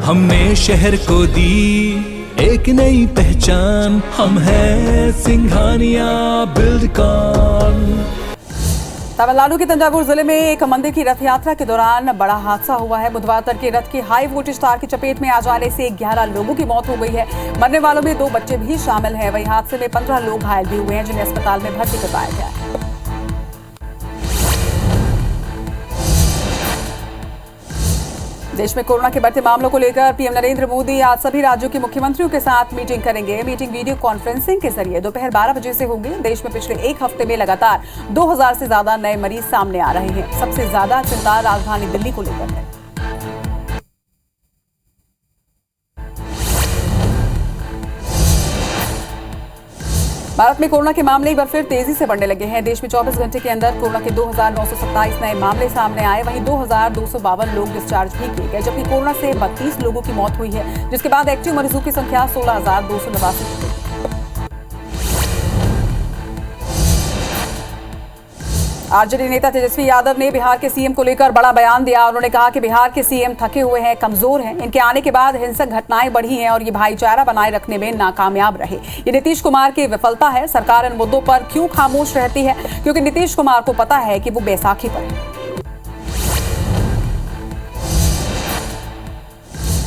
हमने शहर को दी एक नई पहचान, हम हैं सिंघानिया बिल्डकॉन। तमिलनाडु के तंजावुर जिले में एक मंदिर की रथ यात्रा के दौरान बड़ा हादसा हुआ है। बुधवार तड़के रथ की हाई वोल्टेज तार की चपेट में आ जाने से 11 लोगों की मौत हो गई है। मरने वालों में 2 बच्चे भी शामिल हैं। वहीं हादसे में 15 लोग घायल भी हुए हैं, जिन्हें अस्पताल में भर्ती करवाया गया है। देश में कोरोना के बढ़ते मामलों को लेकर पीएम नरेंद्र मोदी आज सभी राज्यों के मुख्यमंत्रियों के साथ मीटिंग करेंगे। मीटिंग वीडियो कॉन्फ्रेंसिंग के जरिए दोपहर 12 बजे से होगी। देश में पिछले एक हफ्ते में लगातार 2000 से ज्यादा नए मरीज सामने आ रहे हैं। सबसे ज्यादा चिंता राजधानी दिल्ली को लेकर है। भारत में कोरोना के मामले एक बार फिर तेजी से बढ़ने लगे हैं। देश में 24 घंटे के अंदर कोरोना के 2927 नए मामले सामने आए। वहीं 2252 लोग डिस्चार्ज भी किए गए, जबकि कोरोना से 32 लोगों की मौत हुई है, जिसके बाद एक्टिव मरीजों की संख्या 16,289 हो गई। आरजेडी नेता तेजस्वी यादव ने बिहार के सीएम को लेकर बड़ा बयान दिया। उन्होंने कहा कि बिहार के सीएम थके हुए हैं, कमजोर हैं। इनके आने के बाद हिंसक घटनाएं बढ़ी हैं और ये भाईचारा बनाए रखने में नाकामयाब रहे। ये नीतीश कुमार की विफलता है। सरकार इन मुद्दों पर क्यों खामोश रहती है? क्योंकि नीतीश कुमार को पता है कि वो बैसाखी पर है।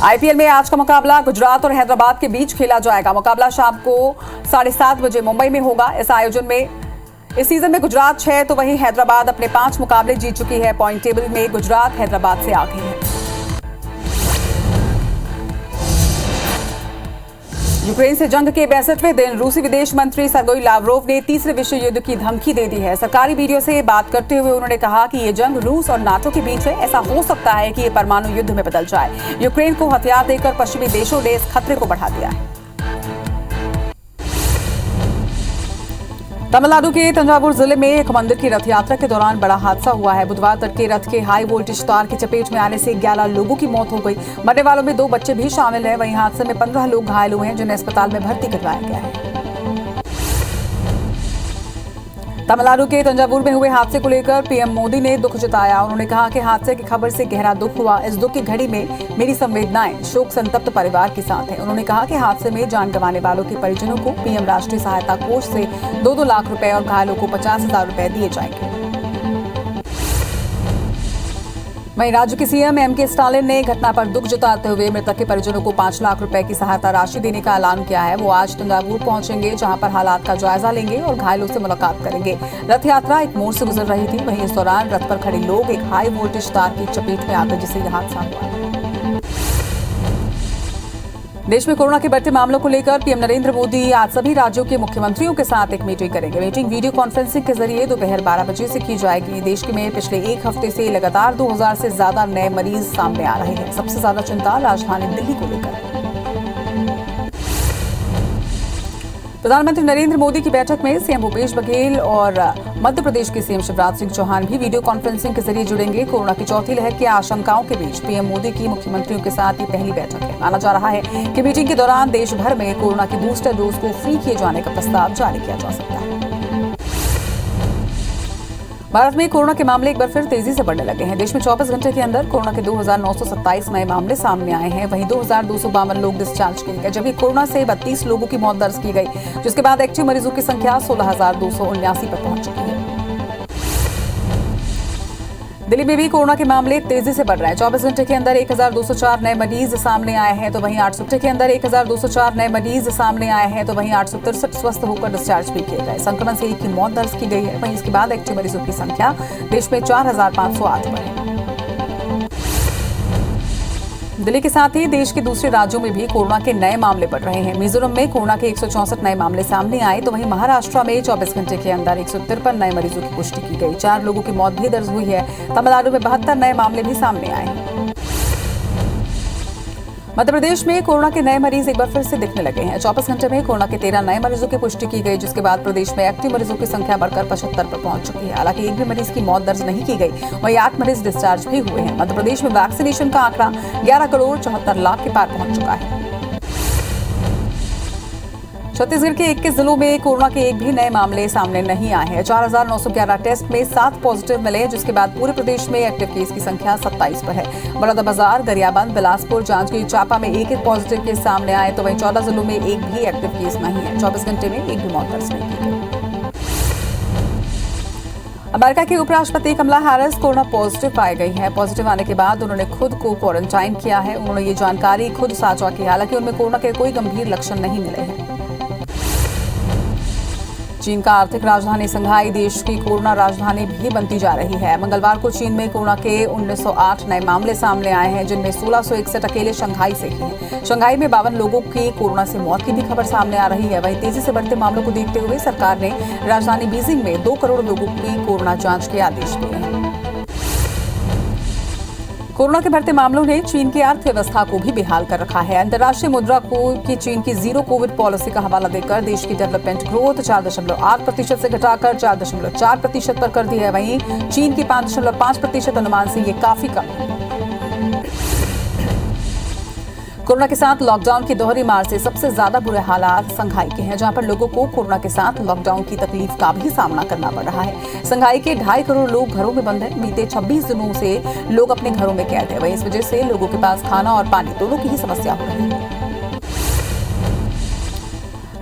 आईपीएल में आज का मुकाबला गुजरात और हैदराबाद के बीच खेला जाएगा। मुकाबला शाम को 7:30 बजे मुंबई में होगा। इस आयोजन में इस सीजन में गुजरात 6 तो वहीं हैदराबाद अपने 5 मुकाबले जीत चुकी है। पॉइंट टेबल में गुजरात हैदराबाद से आगे है। यूक्रेन से जंग के 62वें दिन रूसी विदेश मंत्री सर्गेई लावरोव ने तीसरे विश्व युद्ध की धमकी दे दी है। सरकारी वीडियो से बात करते हुए उन्होंने कहा कि ये जंग रूस और नाटो के बीच है। ऐसा हो सकता है कि ये परमाणु युद्ध में बदल जाए। यूक्रेन को हथियार देकर पश्चिमी देशों ने इस खतरे को बढ़ा दिया है। तमिलनाडु के तंजावुर जिले में एक मंदिर की रथ यात्रा के दौरान बड़ा हादसा हुआ है। बुधवार तड़के रथ के हाई वोल्टेज तार की चपेट में आने से 11 लोगों की मौत हो गई। मरने वालों में 2 बच्चे भी शामिल हैं। वहीं हादसे में 15 लोग घायल हुए हैं, जिन्हें अस्पताल में भर्ती करवाया गया है। तमिलनाडु के तंजावुर में हुए हादसे को लेकर पीएम मोदी ने दुख जताया। उन्होंने कहा कि हादसे की खबर से गहरा दुख हुआ। इस दुख की घड़ी में मेरी संवेदनाएं शोक संतप्त परिवार के साथ हैं। उन्होंने कहा कि हादसे में जान गंवाने वालों के परिजनों को पीएम राष्ट्रीय सहायता कोष से 2-2 लाख रुपए और घायलों को 50,000 रुपए दिए जाएंगे। वहीं राज्य के सीएम एमके स्टालिन ने घटना पर दुख जताते हुए मृतक के परिजनों को 5 लाख रुपए की सहायता राशि देने का ऐलान किया है। वो आज तंजावुर पहुंचेंगे, जहां पर हालात का जायजा लेंगे और घायलों से मुलाकात करेंगे। रथ यात्रा एक मोड़ से गुजर रही थी। वहीं इस दौरान रथ पर खड़े लोग एक हाई वोल्टेज तार की चपेट में आकर जिससे यह हादसा हुआ। देश में कोरोना के बढ़ते मामलों को लेकर पीएम नरेंद्र मोदी आज सभी राज्यों के मुख्यमंत्रियों के साथ एक मीटिंग करेंगे। मीटिंग वीडियो कॉन्फ्रेंसिंग के जरिए दोपहर 12 बजे से की जाएगी। देश में पिछले एक हफ्ते से लगातार 2000 से ज्यादा नए मरीज सामने आ रहे हैं। सबसे ज्यादा चिंता राजधानी दिल्ली को लेकर है। प्रधानमंत्री नरेंद्र मोदी की बैठक में सीएम भूपेश बघेल और मध्य प्रदेश के सीएम शिवराज सिंह चौहान भी वीडियो कॉन्फ्रेंसिंग के जरिए जुड़ेंगे। कोरोना की चौथी लहर की आशंकाओं के बीच पीएम मोदी की मुख्यमंत्रियों के साथ ये पहली बैठक है। माना जा रहा है कि मीटिंग के दौरान देश भर में कोरोना की बूस्टर डोज को फ्री किए जाने का प्रस्ताव जारी किया जा सकता है। भारत में कोरोना के मामले एक बार फिर तेजी से बढ़ने लगे हैं। देश में 24 घंटे के अंदर कोरोना के 2927 नए मामले सामने आए हैं। वहीं 2252 लोग डिस्चार्ज किए गए, जबकि कोरोना से 32 लोगों की मौत दर्ज की गई, जिसके बाद एक्टिव मरीजों की संख्या 16,279 पर पहुंच चुकी है। दिल्ली में भी कोरोना के मामले तेजी से बढ़ रहे हैं। 24 घंटे के अंदर 1204 नए मरीज सामने आए हैं, तो वहीं 8 के अंदर 1204 नए मरीज सामने आए हैं, तो वहीं 863 स्वस्थ होकर डिस्चार्ज भी किए गए। संक्रमण से 1 की मौत दर्ज की गई है। वहीं इसके बाद एक्टिव मरीजों की संख्या देश में 4,508 पर है। दिल्ली के साथ ही देश के दूसरे राज्यों में भी कोरोना के नए मामले बढ़ रहे हैं। मिजोरम में कोरोना के 164 नए मामले सामने आए, तो वहीं महाराष्ट्र में 24 घंटे के अंदर 153 नए मरीजों की पुष्टि की गई। 4 लोगों की मौत भी दर्ज हुई है। तमिलनाडु में 72 नए मामले भी सामने आए हैं। मध्य प्रदेश में कोरोना के नए मरीज एक बार फिर से दिखने लगे हैं। 24 घंटे में कोरोना के 13 नए मरीजों की पुष्टि की गई, जिसके बाद प्रदेश में एक्टिव मरीजों की संख्या बढ़कर 75 पर पहुंच चुकी है। हालांकि एक भी मरीज की मौत दर्ज नहीं की गई। वहीं 8 मरीज डिस्चार्ज भी हुए हैं। मध्य प्रदेश में वैक्सीनेशन का आंकड़ा 11 करोड़ 74 लाख के पार पहुंच चुका है। छत्तीसगढ़ के 21 जिलों में कोरोना के एक भी नए मामले सामने नहीं आए हैं। 4,911 टेस्ट में 7 पॉजिटिव मिले, जिसके बाद पूरे प्रदेश में एक्टिव केस की संख्या 27 पर है। बलौदाबाजार, गरियाबंद, बिलासपुर, जांजगीर चांपा में एक पॉजिटिव केस सामने आए, तो वहीं 14 जिलों में एक भी एक्टिव केस नहीं है। 24 घंटे में एक भी मौत दर्ज नहीं की गई। अमेरिका की उपराष्ट्रपति कमला हैरिस कोरोना पॉजिटिव पाई गई हैं। पॉजिटिव आने के बाद उन्होंने खुद को क्वारंटाइन किया है। उन्होंने ये जानकारी खुद साझा की, हालांकि उनमें कोरोना के कोई गंभीर लक्षण नहीं मिले हैं। चीन का आर्थिक राजधानी शंघाई देश की कोरोना राजधानी भी बनती जा रही है। मंगलवार को चीन में कोरोना के 1908 नए मामले सामने आए हैं, जिनमें 1661 अकेले शंघाई से ही हैं। शंघाई में 52 लोगों की कोरोना से मौत की भी खबर सामने आ रही है। वहीं तेजी से बढ़ते मामलों को देखते हुए सरकार ने राजधानी बीजिंग में 2 करोड़ लोगों की कोरोना जांच के आदेश दिए हैं। कोरोना के बढ़ते मामलों ने चीन की अर्थव्यवस्था को भी बेहाल कर रखा है। अंतर्राष्ट्रीय मुद्रा कोष की चीन की जीरो कोविड पॉलिसी का हवाला देकर देश की डेवलपमेंट ग्रोथ 4.8% से घटाकर 4.4% पर कर दी है। वहीं चीन की 5.5% अनुमान से ये काफी कम है। कोरोना के साथ लॉकडाउन की दोहरी मार से सबसे ज्यादा बुरे हालात शंघाई के हैं, जहां पर लोगों को कोरोना के साथ लॉकडाउन की तकलीफ का भी सामना करना पड़ रहा है। शंघाई के 2.5 करोड़ लोग घरों में बंद हैं। बीते 26 दिनों से लोग अपने घरों में कैद हैं। वहीं इस वजह से लोगों के पास खाना और पानी दोनों की ही समस्या हो रही है।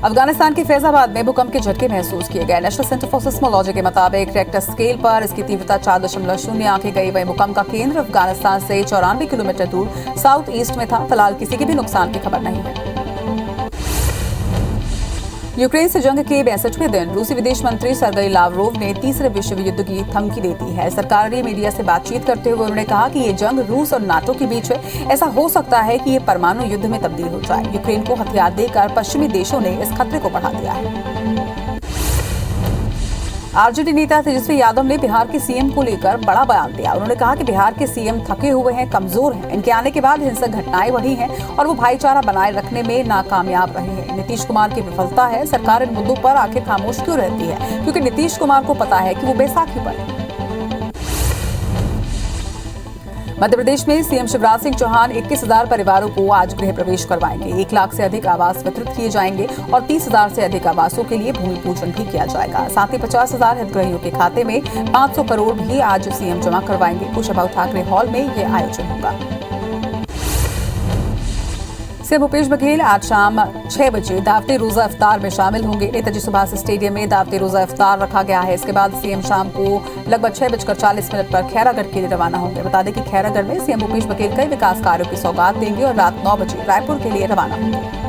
अफगानिस्तान के फैजाबाद में भूकंप के झटके महसूस किए गए। नेशनल सेंटर फॉर सिस्मोलॉजी के मुताबिक रेक्टर स्केल पर इसकी तीव्रता 4.0 आंकी गई। वहीं भूकंप का केंद्र अफगानिस्तान से 94 किलोमीटर दूर साउथ ईस्ट में था। फिलहाल किसी के भी नुकसान की खबर नहीं है। यूक्रेन से जंग के 62वें दिन रूसी विदेश मंत्री सर्गेई लावरोव ने तीसरे विश्व युद्ध की धमकी दे दी है। सरकारी मीडिया से बातचीत करते हुए उन्होंने कहा कि ये जंग रूस और नाटो के बीच है। ऐसा हो सकता है कि ये परमाणु युद्ध में तब्दील हो जाए। यूक्रेन को हथियार देकर पश्चिमी देशों ने इस खतरे को बढ़ा दिया है। आरजेडी नेता तेजस्वी यादव ने बिहार के सीएम को लेकर बड़ा बयान दिया। उन्होंने कहा कि बिहार के सीएम थके हुए हैं, कमजोर हैं। इनके आने के बाद हिंसक घटनाएं बढ़ी हैं और वो भाईचारा बनाए रखने में नाकामयाब रहे हैं। नीतीश कुमार की विफलता है। सरकार इन मुद्दों पर आखिर खामोश क्यों रहती है? क्योंकि नीतीश कुमार को पता है कि वो बैसाखी पर है। मध्य प्रदेश में सीएम शिवराज सिंह चौहान 21,000 परिवारों को आज गृह प्रवेश करवाएंगे। 1 लाख से अधिक आवास वितरित किए जाएंगे और 30,000 से अधिक आवासों के लिए भूमि पूजन भी किया जाएगा। साथ ही 50,000 हितग्राहियों के खाते में 500 करोड़ भी आज सीएम जमा करवाएंगे। कुशाभाऊ ठाकरे हॉल में यह आयोजन होगा। सीएम भूपेश बघेल आज शाम 6 बजे दावते रोजा इफ्तार में शामिल होंगे। नेताजी सुभाष स्टेडियम में दावते रोजा इफ्तार रखा गया है। इसके बाद सीएम शाम को लगभग 6:40 पर खैरागढ़ के लिए रवाना होंगे। बता दें कि खैरागढ़ में सीएम भूपेश बघेल कई विकास कार्यों की सौगात देंगे और रात 9 बजे रायपुर के लिए रवाना होंगे।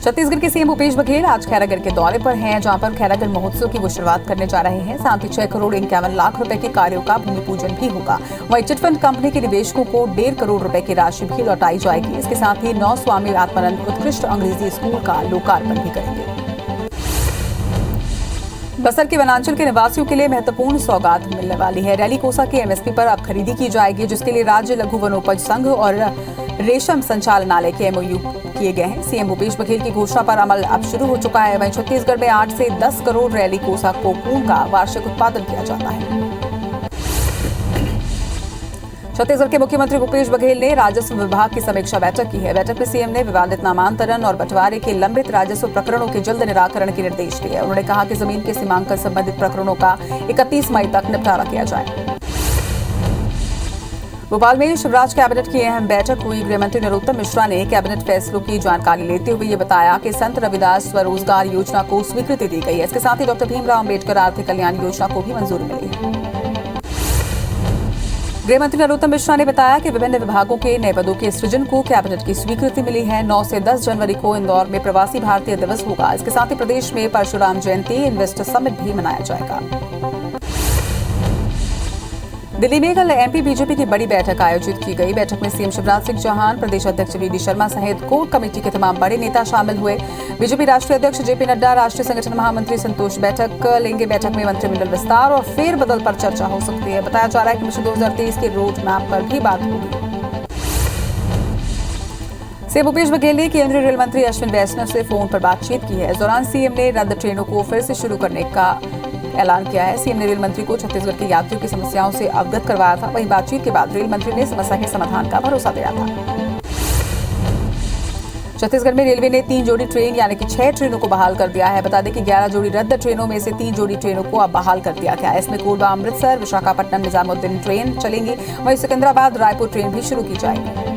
छत्तीसगढ़ के सीएम भूपेश बघेल आज खैरागढ़ के दौरे पर हैं, जहां पर खैरागढ़ महोत्सव की वो शुरुआत करने जा रहे हैं। साथ ही 6 करोड़ 51 लाख रुपए के कार्यों का भूमि पूजन भी होगा। वहीं चिटफंड कंपनी के निवेशकों को 1.5 करोड़ रुपए की राशि भी लौटाई जाएगी। इसके साथ ही 9 स्वामी आत्मानंद उत्कृष्ट अंग्रेजी स्कूल का लोकार्पण भी करेंगे। बस्तर के वनांचल के निवासियों के लिए महत्वपूर्ण सौगात मिलने वाली है। रैली कोसा के एमएसपी पर अब खरीदी की जाएगी, जिसके लिए राज्य लघु वनोपज संघ और रेशम संचालनालय के एमओयू किए गए हैं। सीएम भूपेश बघेल की घोषणा पर अमल अब शुरू हो चुका है। वहीं छत्तीसगढ़ में 8 से 10 करोड़ रैली कोसा कोकून का वार्षिक उत्पादन किया जाता है। छत्तीसगढ़ के मुख्यमंत्री भूपेश बघेल ने राजस्व विभाग की समीक्षा बैठक की है। बैठक में सीएम ने विवादित नामांतरण और बंटवारे के लंबित राजस्व प्रकरणों के जल्द निराकरण के निर्देश दिए। उन्होंने कहा कि जमीन के सीमांकन संबंधित प्रकरणों का 31 मई तक निपटारा किया जाए। भोपाल में शिवराज कैबिनेट की अहम बैठक हुई। गृहमंत्री नरोत्तम मिश्रा ने कैबिनेट फैसलों की जानकारी लेते हुए ये बताया कि संत रविदास स्वरोजगार योजना को स्वीकृति दी गई है। इसके साथ ही डॉक्टर भीमराव अंबेडकर आर्थिक कल्याण योजना को भी मंजूरी मिली है। गृहमंत्री नरोत्तम मिश्रा ने बताया कि विभिन्न विभागों के नए पदों के सृजन को कैबिनेट की स्वीकृति मिली है। 9 से 10 जनवरी को इंदौर में प्रवासी भारतीय दिवस होगा। इसके साथ ही प्रदेश में परशुराम जयंती इन्वेस्टर समिट भी मनाया जाएगा। दिल्ली में कल एमपी बीजेपी की बड़ी बैठक आयोजित की गई। बैठक में सीएम शिवराज सिंह चौहान, प्रदेश अध्यक्ष वीडी शर्मा सहित कोर कमेटी के तमाम बड़े नेता शामिल हुए। बीजेपी राष्ट्रीय अध्यक्ष जेपी नड्डा, राष्ट्रीय संगठन महामंत्री संतोष बैठक लेंगे। बैठक में मंत्रिमंडल विस्तार और फेरबदल पर चर्चा हो सकती है। बताया जा रहा है कि मिशन 2023 के रोड मैप पर भी बात होगी। सीएम भूपेश बघेल ने केंद्रीय रेल मंत्री अश्विन वैष्णव से फोन पर बातचीत की है। इस दौरान सीएम ने रद्द ट्रेनों को फिर से शुरू करने का ऐलान किया है। सीएम ने रेल मंत्री को छत्तीसगढ़ के यात्रियों की समस्याओं से अवगत करवाया था। वहीं बातचीत के बाद रेल मंत्री ने समस्या के समाधान का भरोसा दिया था। छत्तीसगढ़ में रेलवे ने 3 जोड़ी ट्रेन यानी कि 6 ट्रेनों को बहाल कर दिया है। बता दें कि 11 जोड़ी रद्द ट्रेनों में से 3 जोड़ी ट्रेनों को अब बहाल कर दिया गया है। इसमें कोरबा अमृतसर, विशाखापट्टनम निजामुद्दीन ट्रेन चलेंगी, वहीं सिकंदराबाद रायपुर ट्रेन भी शुरू की जाएगी।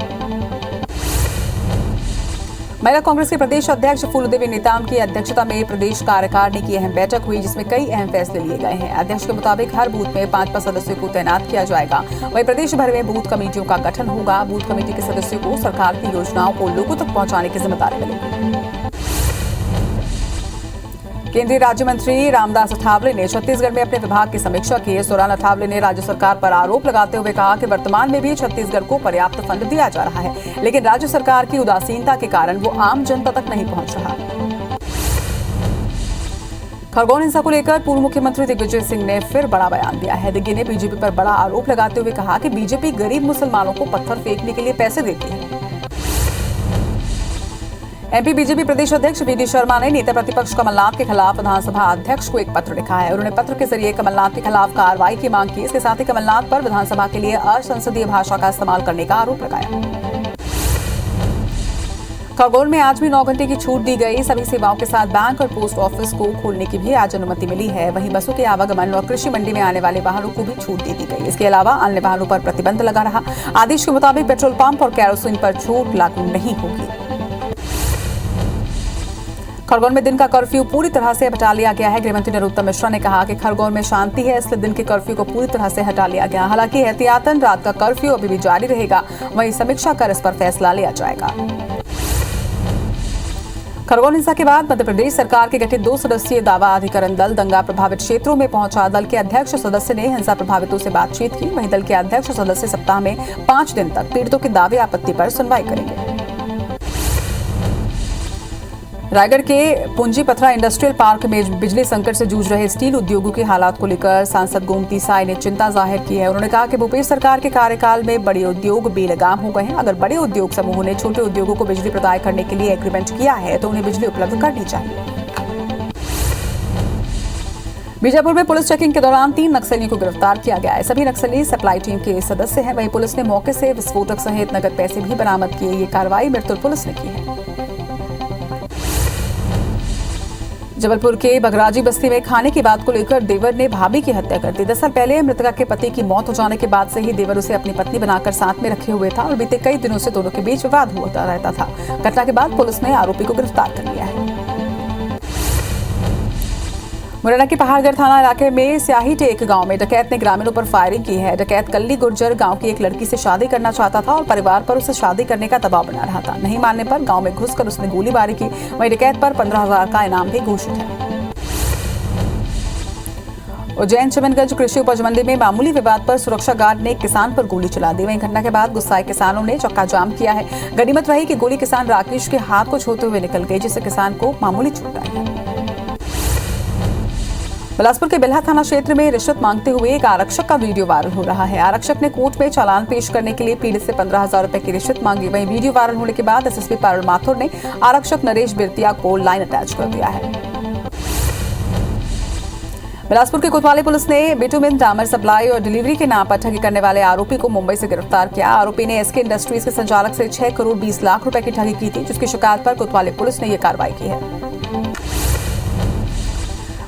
महिला कांग्रेस के प्रदेश अध्यक्ष फूलदेवी नेताम की अध्यक्षता में प्रदेश कार्यकारिणी की अहम बैठक हुई, जिसमें कई अहम फैसले लिए गए हैं। अध्यक्ष के मुताबिक हर बूथ में 5 सदस्यों को तैनात किया जाएगा। वहीं प्रदेश भर में बूथ कमेटियों का गठन होगा। बूथ कमेटी के सदस्यों को सरकार की योजनाओं को लोगों तक पहुंचाने की जिम्मेदारी मिलेगी। केंद्रीय राज्य मंत्री रामदास अठावले ने छत्तीसगढ़ में अपने विभाग की समीक्षा की। इस दौरान अठावले ने राज्य सरकार पर आरोप लगाते हुए कहा कि वर्तमान में भी छत्तीसगढ़ को पर्याप्त फंड दिया जा रहा है, लेकिन राज्य सरकार की उदासीनता के कारण वो आम जनता तक नहीं पहुंच रहा। खरगोन हिंसा को लेकर पूर्व मुख्यमंत्री दिग्विजय सिंह ने फिर बड़ा बयान दिया है। दिग्गी ने बीजेपी पर बड़ा आरोप लगाते हुए कहा कि बीजेपी गरीब मुसलमानों को पत्थर फेंकने के लिए पैसे देती है। एमपी बीजेपी प्रदेश अध्यक्ष वी डी शर्मा ने नेता प्रतिपक्ष कमलनाथ के खिलाफ विधानसभा अध्यक्ष को एक पत्र लिखा है। उन्होंने पत्र के जरिए कमलनाथ के खिलाफ कार्रवाई की मांग की। इसके साथ ही कमलनाथ पर विधानसभा के लिए असंसदीय भाषा का इस्तेमाल करने का आरोप लगाया। खरगोन में आज भी 9 घंटे की छूट दी गई। सभी सेवाओं के साथ बैंक और पोस्ट ऑफिस को खोलने की भी आज अनुमति मिली है। वहीं बसों के आवागमन और कृषि मंडी में आने वाले वाहनों को भी छूट दे दी गई। इसके अलावा अन्य वाहनों पर प्रतिबंध लगा रहा। आदेश के मुताबिक पेट्रोल पंप और कैरोसिन पर छूट लागू नहीं होगी। खरगोन में दिन का कर्फ्यू पूरी तरह से हटा लिया गया है। गृहमंत्री नरोत्तम मिश्रा ने कहा कि खरगोन में शांति है, इसलिए दिन के कर्फ्यू को पूरी तरह से हटा लिया गया। हालांकि एहतियातन रात का कर्फ्यू अभी भी जारी रहेगा। वहीं समीक्षा कर इस पर फैसला लिया जाएगा। खरगोन हिंसा के बाद मध्य प्रदेश सरकार के गठित 2 सदस्यीय दावा अधिकरण दल दंगा प्रभावित क्षेत्रों में पहुंचा। दल के अध्यक्ष सदस्य ने हिंसा प्रभावितों से बातचीत की। वहीं दल के अध्यक्ष सदस्य सप्ताह में 5 दिन तक पीड़ितों के दावे आपत्ति पर सुनवाई करेंगे। रायगढ़ के पुंजी पथरा इंडस्ट्रियल पार्क में बिजली संकट से जूझ रहे स्टील उद्योगों की हालात को लेकर सांसद गोमती साय ने चिंता जाहिर की है। उन्होंने कहा कि भूपेश सरकार के कार्यकाल में बड़े उद्योग बेलगाम हो गए हैं। अगर बड़े उद्योग समूहों ने छोटे उद्योगों को बिजली प्रदान करने के लिए एग्रीमेंट किया है तो उन्हें बिजली उपलब्ध करनी चाहिए। बीजापुर में पुलिस चेकिंग के दौरान 3 नक्सलियों को गिरफ्तार किया गया है। सभी नक्सली सप्लाई टीम के सदस्य हैं। वहीं पुलिस ने मौके से विस्फोटक सहित नकद पैसे भी बरामद किए। ये कार्रवाई मिरतुर पुलिस ने की है। जबलपुर के बगराजी बस्ती में खाने की बात को लेकर देवर ने भाभी की हत्या कर दी। 10 साल पहले मृतका के पति की मौत हो जाने के बाद से ही देवर उसे अपनी पत्नी बनाकर साथ में रखे हुए था और बीते कई दिनों से दोनों के बीच विवाद होता रहता था। घटना के बाद पुलिस ने आरोपी को गिरफ्तार कर लिया है। मुरैना के पहाड़गढ़ थाना इलाके में स्याही टेक गांव में डकैत ने ग्रामीणों पर फायरिंग की है। डकैत कल्ली गुर्जर गांव की एक लड़की से शादी करना चाहता था और परिवार पर उसे शादी करने का दबाव बना रहा था। नहीं मानने पर गांव में घुसकर उसने गोलीबारी की। वहीं डकैत पर 15,000 का इनाम भी घोषित है। उज्जैन चिमनगंज कृषि उपज मंडी में मामूली विवाद पर सुरक्षा गार्ड ने एक किसान पर गोली चला दी। वहीं घटना के बाद गुस्साए किसानों ने चक्का जाम किया है। गनीमत रही कि गोली किसान राकेश के हाथ को छूते हुए निकल गई, जिससे किसान को मामूली चोट आई। बिलासपुर के बिल्हा थाना क्षेत्र में रिश्वत मांगते हुए एक आरक्षक का वीडियो वायरल हो रहा है। आरक्षक ने कोर्ट में चालान पेश करने के लिए पीड़ित से 15,000 रुपए की रिश्वत मांगी। वहीं वीडियो वायरल होने के बाद एसएसपी पारुल माथुर ने आरक्षक नरेश बिरतिया को लाइन अटैच कर दिया है। बिलासपुर के कोतवाली पुलिस ने बिटुमिन डामर सप्लाई और डिलीवरी के नाम पर ठगी करने वाले आरोपी को मुंबई से गिरफ्तार किया। आरोपी ने एसके इंडस्ट्रीज के संचालक से 6 करोड़ 20 लाख रुपए की ठगी की थी, जिसकी शिकायत पर कोतवाली पुलिस ने यह कार्रवाई की है।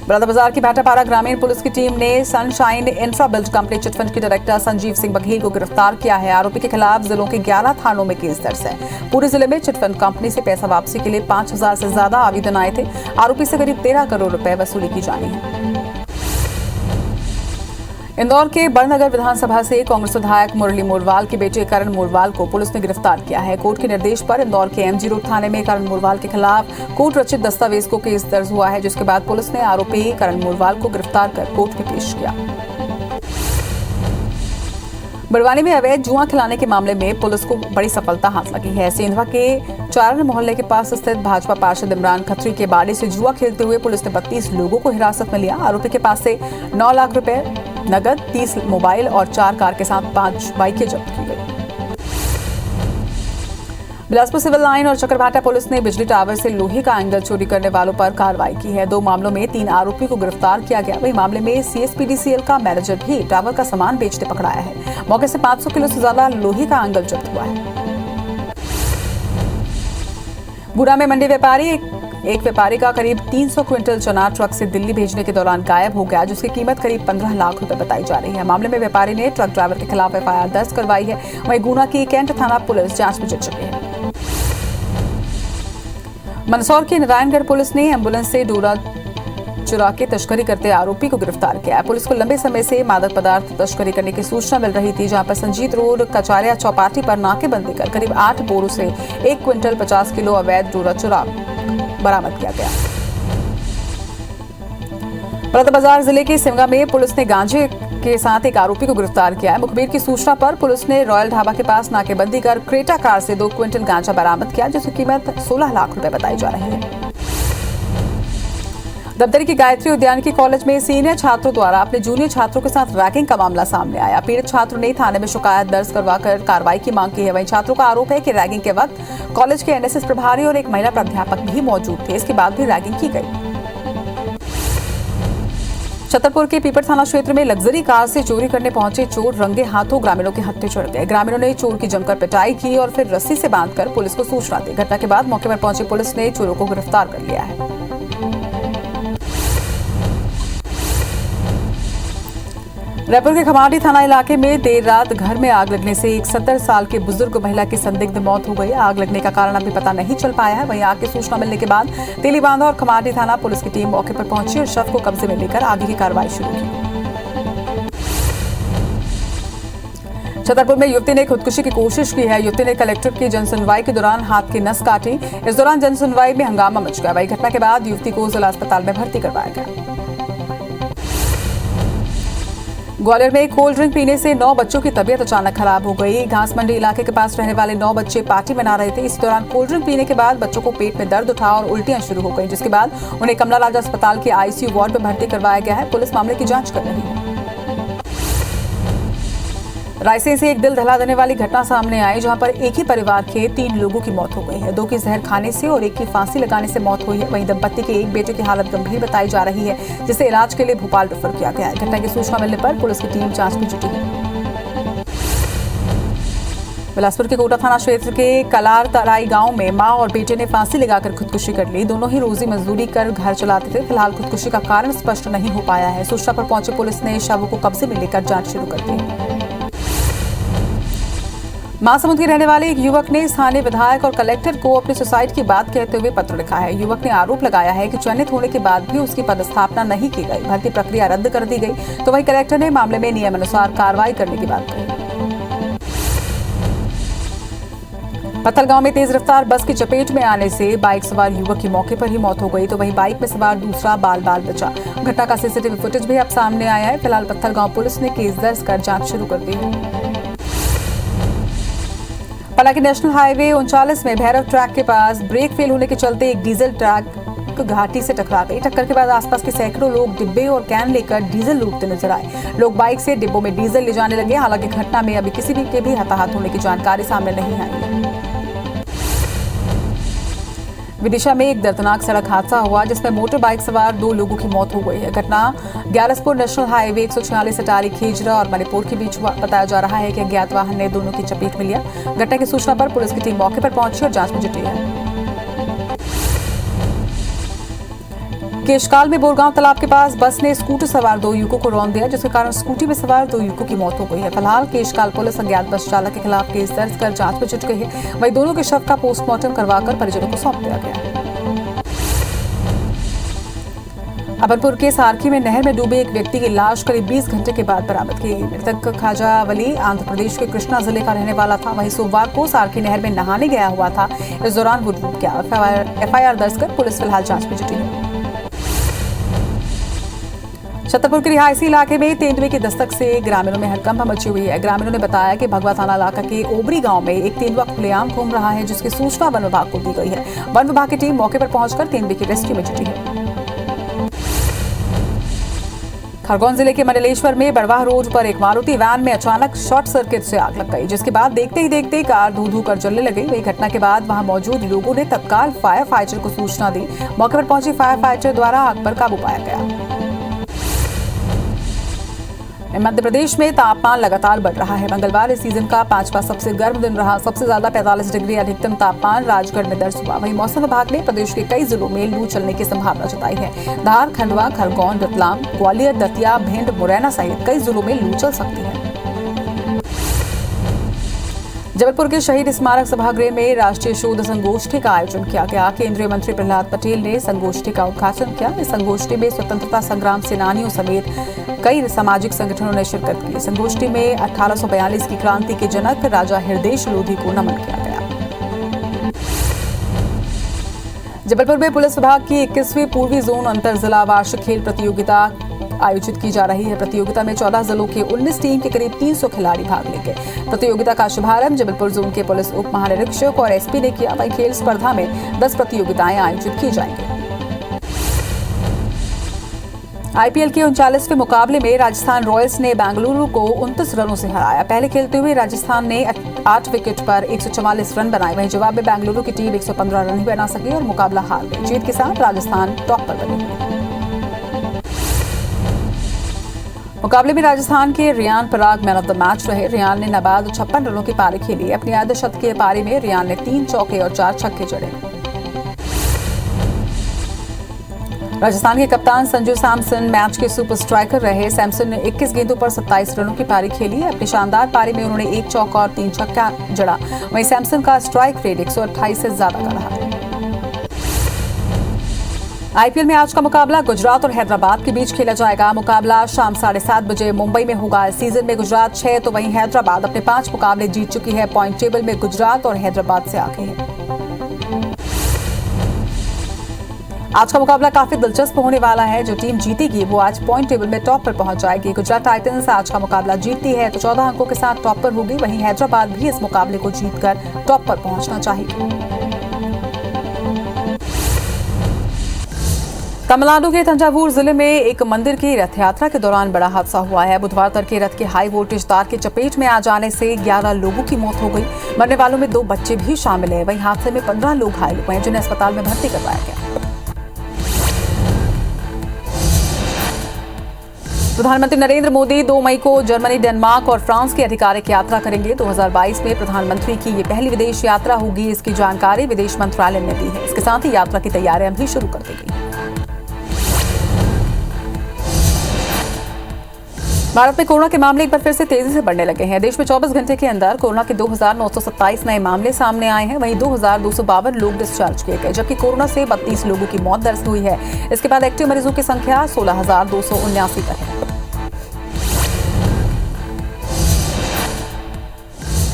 बलौदाबाजार की भाटापारा ग्रामीण पुलिस की टीम ने sunshine infra build company chit fund के डायरेक्टर संजीव सिंह बघेल को गिरफ्तार किया है। आरोपी के खिलाफ जिलों के 11 थानों में केस दर्ज है। पूरे जिले में चिटफंड कंपनी से पैसा वापसी के लिए 5,000 से ज्यादा आवेदन आए थे। आरोपी से करीब 13 करोड़ रुपए वसूली की जानी है। इंदौर के बड़नगर विधानसभा से कांग्रेस विधायक मुरली मोरवाल के बेटे करण मोरवाल को पुलिस ने गिरफ्तार किया है। कोर्ट के निर्देश पर इंदौर के एमजी रोड थाने में करण मोरवाल के खिलाफ कोर्ट रचित दस्तावेज को केस दर्ज हुआ है, जिसके बाद पुलिस ने आरोपी करण मोरवाल को गिरफ्तार कर कोर्ट में पेश किया। बड़वानी में अवैध जुआ खिलाने के मामले में पुलिस को बड़ी सफलता हाथ लगी है। सेंधवा के चारण मोहल्ले के पास स्थित भाजपा पार्षद इमरान खत्री के बाड़े से जुआ खेलते हुए पुलिस ने 32 लोगों को हिरासत में लिया। आरोपी के पास से 9 लाख रुपए नगद, 30 मोबाइल और 4 कार के साथ 5 बाइकें जब्त की गई। बिलासपुर सिविल लाइन और चक्रभाटा पुलिस ने बिजली टावर से लोहे का एंगल चोरी करने वालों पर कार्रवाई की है। 2 मामलों में 3 आरोपी को गिरफ्तार किया गया। वही मामले में सीएसपीडीसीएल का मैनेजर भी टावर का सामान बेचते पकड़ाया है। मौके से 500 किलो से ज्यादा लोहे का एंगल जब्त हुआ है। गुना में मंडी व्यापारी एक व्यापारी का करीब 300 क्विंटल चना ट्रक से दिल्ली भेजने के दौरान गायब हो गया, जिसकी कीमत करीब 15 लाख रुपए बताई जा रही है। मामले में व्यापारी ने ट्रक ड्राइवर के खिलाफ एफआईआर दर्ज करवाई है। वहीं गुना की कैंट थाना पुलिस जांच में जुट चुकी है। मंदसौर की नारायणगढ़ पुलिस ने एम्बुलेंस से डोरा चुरा के तस्करी करते आरोपी को गिरफ्तार किया है। पुलिस को लंबे समय से मादक पदार्थ तस्करी करने की सूचना मिल रही थी, जहां पर संजीत रोड कचारिया चौपाटी पर नाकेबंदी कर करीब 8 बोरों से 1 क्विंटल 50 किलो अवैध डोरा चुरा बरामद किया गया। बलौदाबाजार जिले के सिमगा में पुलिस ने गांजे के साथ एक आरोपी को गिरफ्तार किया है। मुखबिर की सूचना पर पुलिस ने रॉयल ढाबा के पास नाकेबंदी कर क्रेटा कार से 2 क्विंटल गांजा बरामद किया, जिसकी कीमत 16 लाख रुपए बताई जा रही है। दबदरी की गायत्री उद्यानिकी कॉलेज में सीनियर छात्रों द्वारा अपने जूनियर छात्रों के साथ रैगिंग का मामला सामने आया। पीड़ित छात्र ने थाने में शिकायत दर्ज करवाकर कार्रवाई की मांग की है। वहीं छात्रों का आरोप है कि रैगिंग के वक्त कॉलेज के एनएसएस प्रभारी और एक महिला प्राध्यापक भी मौजूद थे। इसके बाद भी रैगिंग की गई। छतरपुर के पीपर थाना क्षेत्र में लग्जरी कार से चोरी करने पहुंचे चोर रंगे हाथों ग्रामीणों के हत्थे चढ़ गए। ग्रामीणों ने चोर की जमकर पिटाई की और फिर रस्सी से बांधकर पुलिस को सूचना दी। घटना के बाद मौके पर पहुंची पुलिस ने चोरों को गिरफ्तार कर लिया है। रायपुर के खमाड़ी थाना इलाके में देर रात घर में आग लगने से एक 70 साल के बुजुर्ग महिला की संदिग्ध मौत हो गई। आग लगने का कारण अभी पता नहीं चल पाया है। वहीं आग की सूचना मिलने के बाद तेलीबांधा और खमाड़ी थाना पुलिस की टीम मौके पर पहुंची और शव को कब्जे में लेकर आगे की कार्रवाई शुरू की। छतरपुर में युवती ने खुदकुशी की कोशिश की है। युवती ने कलेक्टर की जनसुनवाई के दौरान हाथ की नस काटी। इस दौरान जनसुनवाई में हंगामा मच गया। वहीं घटना के बाद युवती को जिला अस्पताल में भर्ती करवाया गया। ग्वालियर में कोल्ड ड्रिंक पीने से 9 बच्चों की तबीयत अचानक खराब हो गई। घास मंडी इलाके के पास रहने वाले 9 बच्चे पार्टी मना रहे थे। इस दौरान कोल्ड ड्रिंक पीने के बाद बच्चों को पेट में दर्द उठा और उल्टियां शुरू हो गई, जिसके बाद उन्हें कमला राजा अस्पताल के आईसीयू वार्ड में भर्ती करवाया गया है। पुलिस मामले की जांच कर रही है। रायसेन से एक दिल दहला देने वाली घटना सामने आई, जहां पर एक ही परिवार के 3 लोगों की मौत हो गई है। 2 की जहर खाने से और एक की फांसी लगाने से मौत हुई है। वहीं दंपत्ति के एक बेटे की हालत गंभीर बताई जा रही है, जिसे इलाज के लिए भोपाल रेफर किया गया है। घटना की सूचना मिलने पर पुलिस की टीम जांच में जुटी है। बिलासपुर के कोटा थाना क्षेत्र के कलार तराई गांव में मां और बेटे ने फांसी लगाकर खुदकुशी कर ली। दोनों ही रोजी मजदूरी कर घर चलाते थे। फिलहाल खुदकुशी का कारण स्पष्ट नहीं हो पाया है। सूचना पर पहुंची पुलिस ने शवों को कब्जे में लेकर जांच शुरू कर दी। महासमुंद के रहने वाले एक युवक ने स्थानीय विधायक और कलेक्टर को अपनी सुसाइड की बात कहते हुए पत्र लिखा है। युवक ने आरोप लगाया है कि चयनित होने के बाद भी उसकी पदस्थापना नहीं की गई, भर्ती प्रक्रिया रद्द कर दी गई। तो वहीं कलेक्टर ने मामले में नियमानुसार कार्रवाई करने की बात कही। पत्थलगांव में तेज रफ्तार बस की चपेट में आने से बाइक सवार युवक की मौके पर ही मौत हो गई, तो वहीं बाइक में सवार दूसरा बाल बाल बचा। घटना का सीसीटीवी फुटेज भी अब सामने आया है। फिलहाल पत्थलगांव पुलिस ने केस दर्ज कर जांच शुरू कर दी है। हालांकि नेशनल हाईवे 39 में भैरव ट्रैक के पास ब्रेक फेल होने के चलते एक डीजल ट्रक घाटी से टकरा गई। टक्कर के बाद आसपास के सैकड़ों लोग डिब्बे और कैन लेकर डीजल लूटते नजर आए। लोग बाइक से डिब्बों में डीजल ले जाने लगे। हालांकि घटना में अभी किसी के भी हताहत होने की जानकारी सामने नहीं आई है। विदिशा में एक दर्दनाक सड़क हादसा हुआ, जिसमें मोटर बाइक सवार 2 लोगों की मौत हो गई है। घटना ग्यारसपुर नेशनल हाईवे 146 अटारी खेजरा और मणिपुर के बीच हुआ। बताया जा रहा है कि अज्ञात वाहन ने दोनों की चपेट में लिया। घटना की सूचना पर पुलिस की टीम मौके पर पहुंची और जांच में जुटी है। केशकाल में बोरगांव तालाब के पास बस ने स्कूटर सवार 2 युवकों को रौंद दिया, जिसके कारण स्कूटी में सवार 2 युवकों की मौत हो गई है। फिलहाल केशकाल पुलिस अज्ञात बस चालक के खिलाफ केस दर्ज कर जांच में जुट गई है। वहीं दोनों के शव का पोस्टमार्टम करवाकर परिजनों को सौंप दिया गया है। अबरपुर के सारखी में नहर में डूबे एक व्यक्ति की लाश करीब 20 घंटे के बाद बरामद की। मृतक खाजा वली आंध्र प्रदेश के कृष्णा जिले का रहने वाला था। वहीं सोमवार को सारखी नहर में नहाने गया हुआ था। इस दौरान वो डूब गया। एफआईआर दर्ज कर पुलिस फिलहाल जांच में जुटी है। छतरपुर के रिहायशी इलाके में तेंदुए की दस्तक से ग्रामीणों में हड़कंप मची हुई है। ग्रामीणों ने बताया कि भगवा थाना इलाका के ओबरी गांव में एक तेंदुआ खुलेआम घूम रहा है, जिसकी सूचना वन विभाग को दी गई है। वन विभाग की टीम मौके पर पहुंचकर तेंदुए की रेस्क्यू में जुटी है। खरगोन जिले के मंडलेश्वर में बड़वाह रोड पर एक मारुति वैन में अचानक शॉर्ट सर्किट से आग लग गई, जिसके बाद देखते ही देखते कार धू धू कर जलने लगी। वही घटना के बाद वहां मौजूद लोगों ने तत्काल फायर फाइटर को सूचना दी। मौके पर पहुंची फायर फाइटर द्वारा आग पर काबू पाया गया। मध्य प्रदेश में तापमान लगातार बढ़ रहा है। मंगलवार इस सीजन का 5वां सबसे गर्म दिन रहा। सबसे ज्यादा 45 डिग्री अधिकतम तापमान राजगढ़ में दर्ज हुआ। वहीं मौसम विभाग ने प्रदेश के कई जिलों में लू चलने की संभावना जताई है। धार, खंडवा, खरगोन, रतलाम, ग्वालियर, दतिया, भिंड, मुरैना सहित कई जिलों में लू चल सकती है। जबलपुर के शहीद स्मारक सभागृह में राष्ट्रीय शोध संगोष्ठी का आयोजन किया गया। केंद्रीय मंत्री प्रहलाद पटेल ने संगोष्ठी का उद्घाटन किया। इस संगोष्ठी में स्वतंत्रता संग्राम सेनानियों समेत कई सामाजिक संगठनों ने शिरकत की। संगोष्ठी में 1842 की क्रांति के जनक राजा हृदयेश लोधी को नमन किया गया। जबलपुर में पुलिस विभाग की 21वीं पूर्वी जोन अंतर जिला वार्षिक खेल प्रतियोगिता आयोजित की जा रही है। प्रतियोगिता में 14 जिलों के 19 टीम के करीब 300 खिलाड़ी भाग लेंगे। प्रतियोगिता का शुभारंभ जबलपुर जोन के पुलिस उप महानिरीक्षक और एसपी ने किया। वहीं खेल स्पर्धा में 10 प्रतियोगिताएं आयोजित की जाएंगी। आईपीएल के 39वें मुकाबले में राजस्थान रॉयल्स ने बेंगलुरु को 29 रनों से हराया। पहले खेलते हुए राजस्थान ने 8 विकेट पर 144 रन बनाए। वहीं जवाब में बेंगलुरु की टीम 115 रन ही बना सकी और मुकाबला हार गई। जीत के साथ राजस्थान टॉप पर बनी। मुकाबले में राजस्थान के Riyan Parag man of the match रहे। रियान ने नाबाद 56 रनों की पारी खेली। अपनी अर्धशतकीय पारी में रियान ने 3 चौके और 4 छक्के जड़े। राजस्थान के कप्तान संजू सैमसन मैच के सुपर स्ट्राइकर रहे। सैमसन ने 21 गेंदों पर 27 रनों की पारी खेली। अपनी शानदार पारी में उन्होंने 1 चौका और 3 छक्का जड़ा। वहीं सैमसन का स्ट्राइक रेट 128 से ज्यादा का रहा। आईपीएल में आज का मुकाबला गुजरात और हैदराबाद के बीच खेला जाएगा। मुकाबला शाम 7:30 बजे मुंबई में होगा। इस सीजन में गुजरात 6 तो वहीं हैदराबाद अपने 5 मुकाबले जीत चुकी है। पॉइंट टेबल में गुजरात और हैदराबाद से आगे है। आज का मुकाबला काफी दिलचस्प होने वाला है। जो टीम जीतेगी वो आज पॉइंट टेबल में टॉप पर पहुंच जाएगी। गुजरात टाइटंस आज का मुकाबला जीतती है तो 14 अंकों के साथ टॉप पर होगी। वहीं हैदराबाद भी इस मुकाबले को जीतकर टॉप पर पहुंचना चाहिए। तमिलनाडु के तंजावुर जिले में एक मंदिर की रथ यात्रा के दौरान बड़ा हादसा हुआ है। बुधवार तड़के रथ के हाई वोल्टेज तार की चपेट में आ जाने से 11 लोगों की मौत हो गई। मरने वालों में 2 बच्चे भी शामिल हैं। वहीं हादसे में 15 लोग घायल हुए हैं जिन्हें अस्पताल में भर्ती करवाया गया। प्रधानमंत्री नरेंद्र मोदी 2 मई को जर्मनी, डेनमार्क और फ्रांस की आधिकारिक यात्रा करेंगे। 2022 में प्रधानमंत्री की ये पहली विदेश यात्रा होगी। इसकी जानकारी विदेश मंत्रालय ने दी है। इसके साथ ही यात्रा की तैयारियां भी शुरू कर दी गई। भारत में कोरोना के मामले एक बार फिर से तेजी से बढ़ने लगे हैं। देश में 24 घंटे के अंदर कोरोना के 2927 नए मामले सामने आए हैं। वहीं 2252 लोग डिस्चार्ज किए गए, जबकि कोरोना से 32 लोगों की मौत दर्ज हुई है। इसके बाद एक्टिव मरीजों की संख्या 16,279 पर है।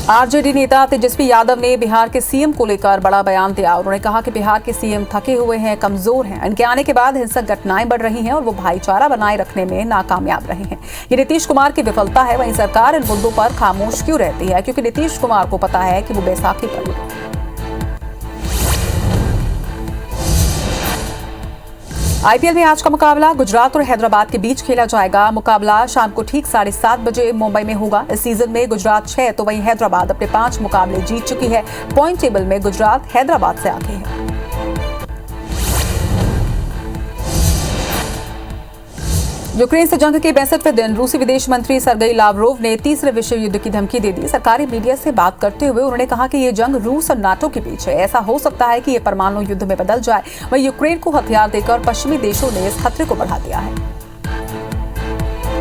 आरजेडी नेता तेजस्वी यादव ने बिहार के सीएम को लेकर बड़ा बयान दिया। उन्होंने कहा कि बिहार के सीएम थके हुए हैं, कमजोर हैं। इनके आने के बाद हिंसक घटनाएं बढ़ रही हैं और वो भाईचारा बनाए रखने में नाकामयाब रहे हैं। ये नीतीश कुमार की विफलता है। वहीं सरकार इन मुद्दों पर खामोश क्यों रहती है? क्योंकि नीतीश कुमार को पता है कि वो बैसाखी पर आईपीएल में आज का मुकाबला गुजरात और हैदराबाद के बीच खेला जाएगा। मुकाबला शाम को ठीक 7:30 बजे मुंबई में होगा। इस सीजन में गुजरात 6 तो वहीं हैदराबाद अपने 5 मुकाबले जीत चुकी है। पॉइंट टेबल में गुजरात हैदराबाद से आगे है। यूक्रेन से जंग के 65वें दिन रूसी विदेश मंत्री सर्गेई लावरोव ने तीसरे विश्व युद्ध की धमकी दे दी। सरकारी मीडिया से बात करते हुए उन्होंने कहा कि ये जंग रूस और नाटो के बीच है। ऐसा हो सकता है कि ये परमाणु युद्ध में बदल जाए। वहीं यूक्रेन को हथियार देकर पश्चिमी देशों ने इस खतरे को बढ़ा दिया है।